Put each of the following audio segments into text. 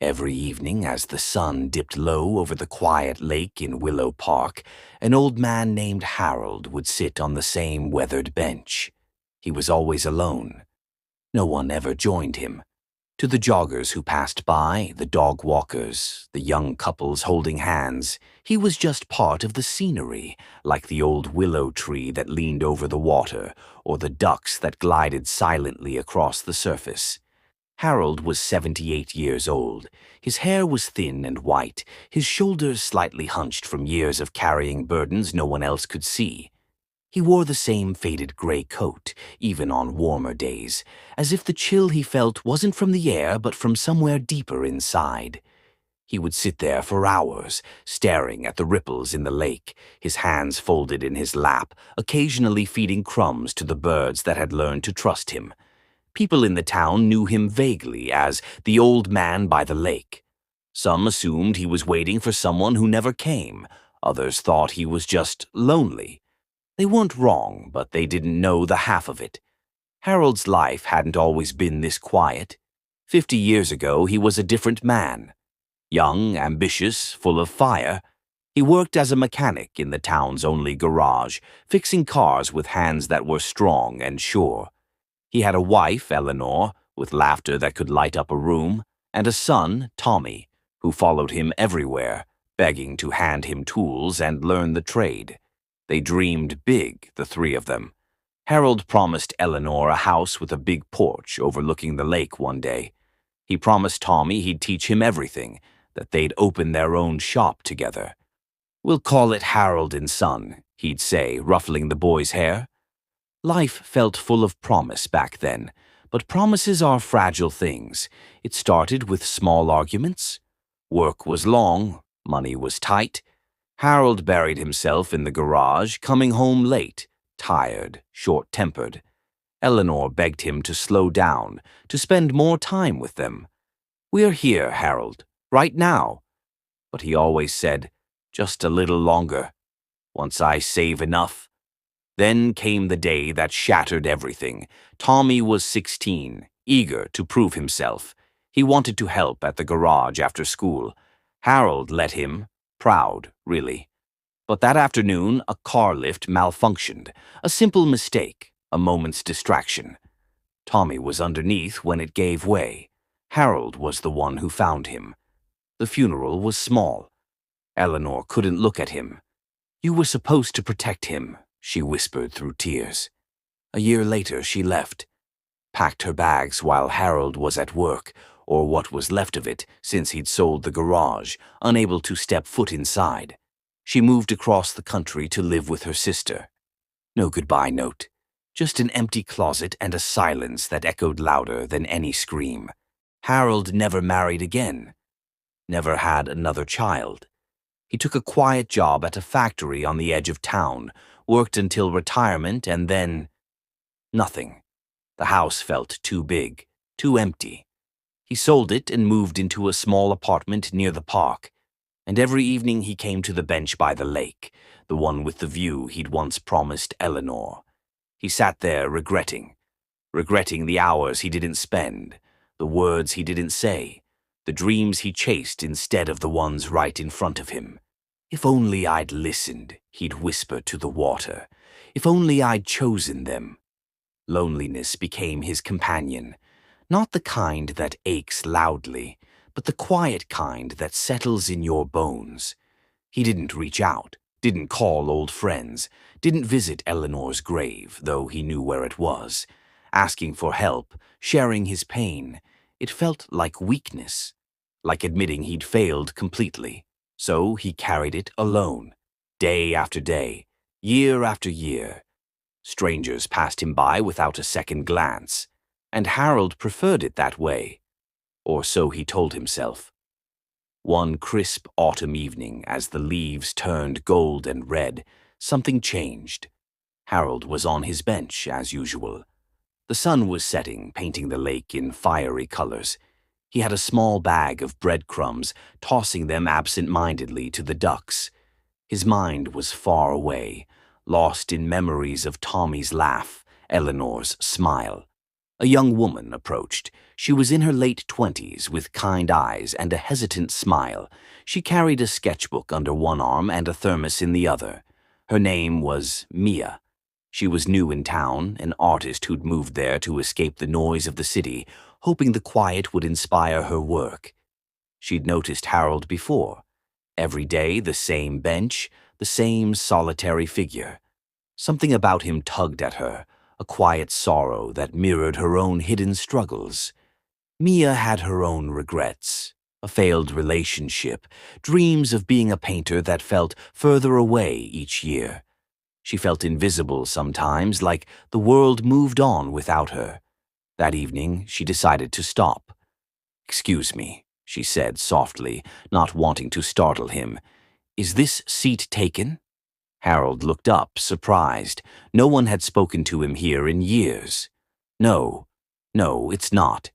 Every evening, as the sun dipped low over the quiet lake in Willow Park, an old man named Harold would sit on the same weathered bench. He was always alone. No one ever joined him. To the joggers who passed by, the dog walkers, the young couples holding hands, he was just part of the scenery, like the old willow tree that leaned over the water, or the ducks that glided silently across the surface. Harold was 78 years old. His hair was thin and white, his shoulders slightly hunched from years of carrying burdens no one else could see. He wore the same faded gray coat, even on warmer days, as if the chill he felt wasn't from the air but from somewhere deeper inside. He would sit there for hours, staring at the ripples in the lake, his hands folded in his lap, occasionally feeding crumbs to the birds that had learned to trust him. People in the town knew him vaguely as the old man by the lake. Some assumed he was waiting for someone who never came. Others thought he was just lonely. They weren't wrong, but they didn't know the half of it. Harold's life hadn't always been this quiet. 50 years ago, he was a different man. Young, ambitious, full of fire. He worked as a mechanic in the town's only garage, fixing cars with hands that were strong and sure. He had a wife, Eleanor, with laughter that could light up a room, and a son, Tommy, who followed him everywhere, begging to hand him tools and learn the trade. They dreamed big, the three of them. Harold promised Eleanor a house with a big porch overlooking the lake one day. He promised Tommy he'd teach him everything, that they'd open their own shop together. "We'll call it Harold and Son," he'd say, ruffling the boy's hair. Life felt full of promise back then, but promises are fragile things. It started with small arguments. Work was long, money was tight. Harold buried himself in the garage, coming home late, tired, short-tempered. Eleanor begged him to slow down, to spend more time with them. "We're here, Harold, right now." But he always said, "Just a little longer. Once I save enough." Then came the day that shattered everything. Tommy was 16, eager to prove himself. He wanted to help at the garage after school. Harold let him, proud, really. But that afternoon, a car lift malfunctioned. A simple mistake, a moment's distraction. Tommy was underneath when it gave way. Harold was the one who found him. The funeral was small. Eleanor couldn't look at him. "You were supposed to protect him," she whispered through tears. A year later, she left, packed her bags while Harold was at work, or what was left of it since he'd sold the garage, unable to step foot inside. She moved across the country to live with her sister. No goodbye note, just an empty closet and a silence that echoed louder than any scream. Harold never married again, never had another child. He took a quiet job at a factory on the edge of town, worked until retirement, and then nothing. The house felt too big, too empty. He sold it and moved into a small apartment near the park, and every evening he came to the bench by the lake, the one with the view he'd once promised Eleanor. He sat there regretting the hours he didn't spend, the words he didn't say, the dreams he chased instead of the ones right in front of him. "If only I'd listened," he'd whisper to the water. "If only I'd chosen them." Loneliness became his companion, not the kind that aches loudly, but the quiet kind that settles in your bones. He didn't reach out, didn't call old friends, didn't visit Eleanor's grave, though he knew where it was. Asking for help, sharing his pain, it felt like weakness, like admitting he'd failed completely. So he carried it alone, day after day, year after year. Strangers passed him by without a second glance, and Harold preferred it that way, or so he told himself. One crisp autumn evening, as the leaves turned gold and red, something changed. Harold was on his bench, as usual. The sun was setting, painting the lake in fiery colors. He had a small bag of breadcrumbs, tossing them absent-mindedly to the ducks. His mind was far away, lost in memories of Tommy's laugh, Eleanor's smile. A young woman approached. She was in her late 20s with kind eyes and a hesitant smile. She carried a sketchbook under one arm and a thermos in the other. Her name was Mia. She was new in town, an artist who'd moved there to escape the noise of the city, hoping the quiet would inspire her work. She'd noticed Harold before. Every day, the same bench, the same solitary figure. Something about him tugged at her, a quiet sorrow that mirrored her own hidden struggles. Mia had her own regrets, a failed relationship, dreams of being a painter that felt further away each year. She felt invisible sometimes, like the world moved on without her. That evening, she decided to stop. "Excuse me," she said softly, not wanting to startle him. "Is this seat taken?" Harold looked up, surprised. No one had spoken to him here in years. No, it's not."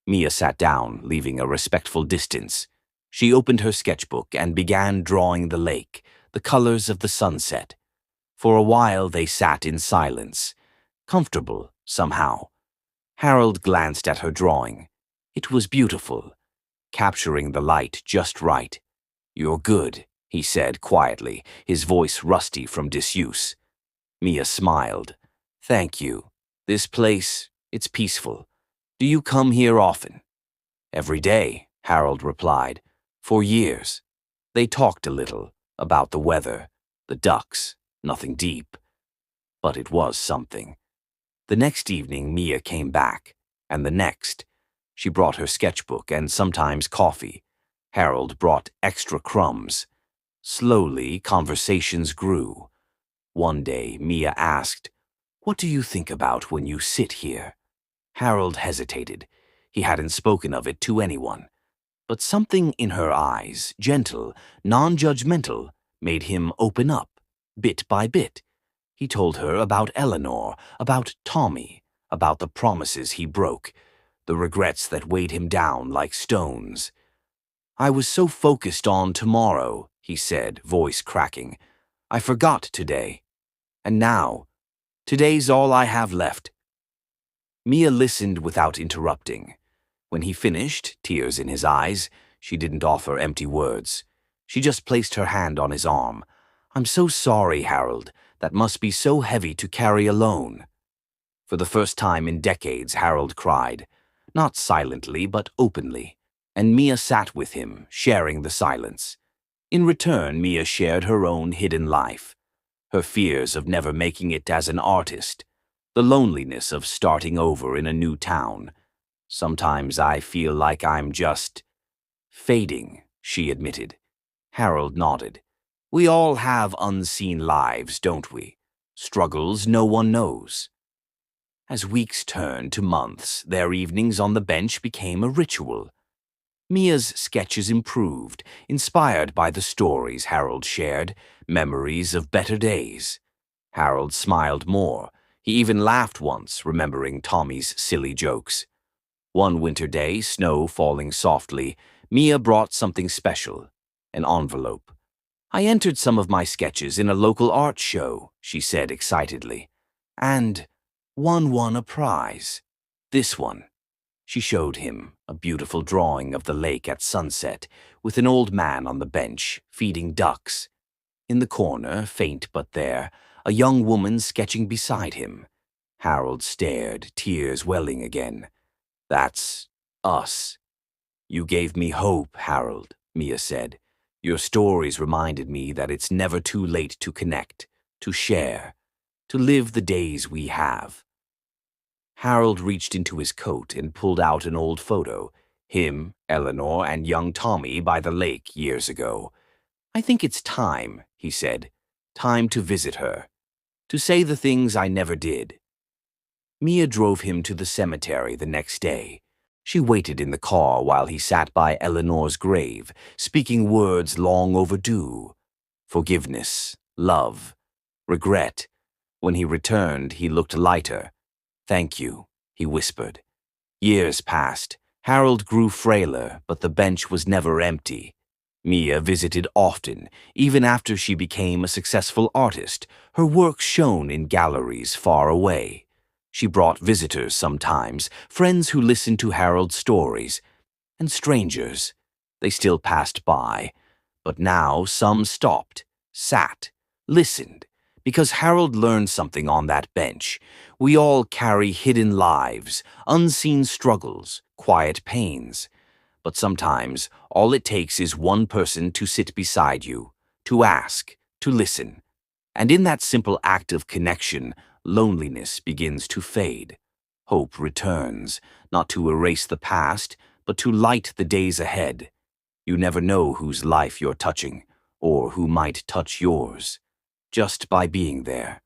Mia sat down, leaving a respectful distance. She opened her sketchbook and began drawing the lake, the colors of the sunset. For a while they sat in silence, comfortable somehow. Harold glanced at her drawing. It was beautiful, capturing the light just right. "You're good," he said quietly, his voice rusty from disuse. Mia smiled. "Thank you. This place, it's peaceful. Do you come here often?" "Every day," Harold replied. "For years." They talked a little, about the weather, the ducks, nothing deep. But it was something. The next evening Mia came back, and the next. She brought her sketchbook and sometimes coffee. Harold brought extra crumbs. Slowly, conversations grew. One day, Mia asked, "What do you think about when you sit here?" Harold hesitated. He hadn't spoken of it to anyone. But something in her eyes, gentle, non-judgmental, made him open up, bit by bit. He told her about Eleanor, about Tommy, about the promises he broke, the regrets that weighed him down like stones. "I was so focused on tomorrow," he said, voice cracking. "I forgot today. And now, today's all I have left." Mia listened without interrupting. When he finished, tears in his eyes, she didn't offer empty words. She just placed her hand on his arm. "I'm so sorry, Harold. That must be so heavy to carry alone." For the first time in decades, Harold cried. Not silently, but openly. And Mia sat with him, sharing the silence. In return, Mia shared her own hidden life. Her fears of never making it as an artist. The loneliness of starting over in a new town. "Sometimes I feel like I'm just fading," she admitted. Harold nodded. "We all have unseen lives, don't we? Struggles no one knows." As weeks turned to months, their evenings on the bench became a ritual. Mia's sketches improved, inspired by the stories Harold shared, memories of better days. Harold smiled more. He even laughed once, remembering Tommy's silly jokes. One winter day, snow falling softly, Mia brought something special, an envelope. "I entered some of my sketches in a local art show," she said excitedly, "and won a prize. This one." She showed him a beautiful drawing of the lake at sunset, with an old man on the bench, feeding ducks. In the corner, faint but there, a young woman sketching beside him. Harold stared, tears welling again. "That's us." "You gave me hope, Harold," Mia said. "Your stories reminded me that it's never too late to connect, to share, to live the days we have." Harold reached into his coat and pulled out an old photo, him, Eleanor, and young Tommy by the lake years ago. "I think it's time," he said. "Time to visit her. To say the things I never did." Mia drove him to the cemetery the next day. She waited in the car while he sat by Eleanor's grave, speaking words long overdue. Forgiveness, love, regret. When he returned, he looked lighter. "Thank you," he whispered. Years passed. Harold grew frailer, but the bench was never empty. Mia visited often, even after she became a successful artist. Her work shone in galleries far away. She brought visitors sometimes, friends who listened to Harold's stories, and strangers. They still passed by, but now some stopped, sat, listened, because Harold learned something on that bench. We all carry hidden lives, unseen struggles, quiet pains. But sometimes all it takes is one person to sit beside you, to ask, to listen. And in that simple act of connection, loneliness begins to fade. Hope returns, not to erase the past, but to light the days ahead. You never know whose life you're touching, or who might touch yours, just by being there.